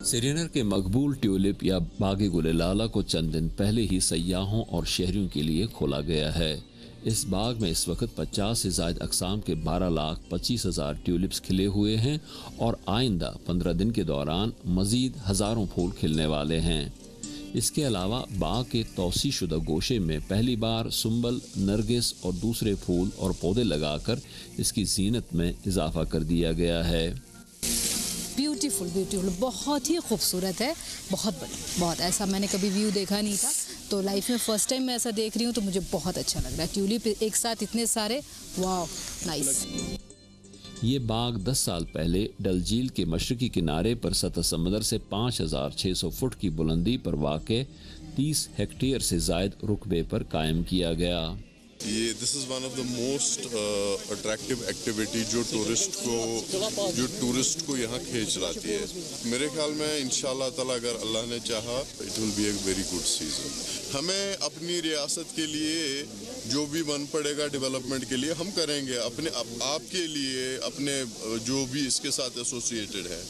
श्रीनगर के मकबूल ट्यूलिप या बाग गुलेलाला को चंद दिन पहले ही सयाहों और शहरियों के लिए खोला गया है। इस बाग में इस वक्त 50 से ज़ायद अक़साम के 12,25,000 ट्यूलिप्स खिले हुए हैं और आइंदा 15 दिन के दौरान मज़ीद हज़ारों फूल खिलने वाले हैं। इसके अलावा बाग के तौसी शुदा गोशे में पहली बार सुंबल, नरगिस और दूसरे फूल और पौधे लगाकर इसकी ज़ीनत में इजाफा कर दिया गया है। ब्यूटीफुल ब्यूटीफुल, बहुत ही खूबसूरत है, बहुत बड़ी, बहुत ऐसा मैंने कभी व्यू देखा नहीं था, तो लाइफ में फ़र्स्ट टाइम मैं ऐसा देख रही हूँ, तो मुझे बहुत अच्छा लग रहा है। ट्यूलिप एक साथ इतने सारे, वाह नाइस। ये बाग 10 साल पहले डल झील के मशरकी किनारे पर सतह समंदर से 5,600 फुट की बुलंदी पर वाक़े 30 हेक्टेयर से ज़ायद रुकबे पर कायम किया गया। ये this is one of the most attractive activity जो टूरिस्ट को यहाँ खींच लाती है। मेरे ख्याल में इंशाल्लाह ताला अगर अल्लाह ने चाहा it will be a very good season. हमें अपनी रियासत के लिए जो भी बन पड़ेगा डेवलपमेंट के लिए हम करेंगे, अपने आपके लिए, अपने जो भी इसके साथ एसोसिएटेड है।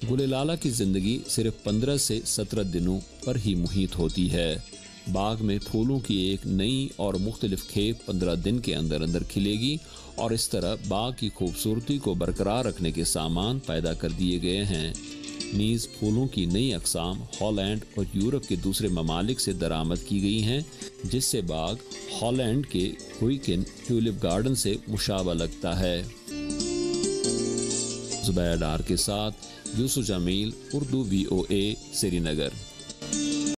गुलेलाला की ज़िंदगी सिर्फ 15 से 17 दिनों पर ही मुहीत होती है। बाग में फूलों की एक नई और मुख्तलिफ खेप 15 दिन के अंदर अंदर खिलेगी और इस तरह बाग की खूबसूरती को बरकरार रखने के सामान पैदा कर दिए गए हैं। नीज़ फूलों की नई अक़साम हॉलैंड और यूरोप के दूसरे ममालिक से दरामद की गई हैं, जिससे बाग हॉलैंड के हुइकिन ट्यूलिप गार्डन से मुशाबा लगता है। ज़ुबैर डार के साथ यूसुफ जमील, उर्दू VOA, श्रीनगर।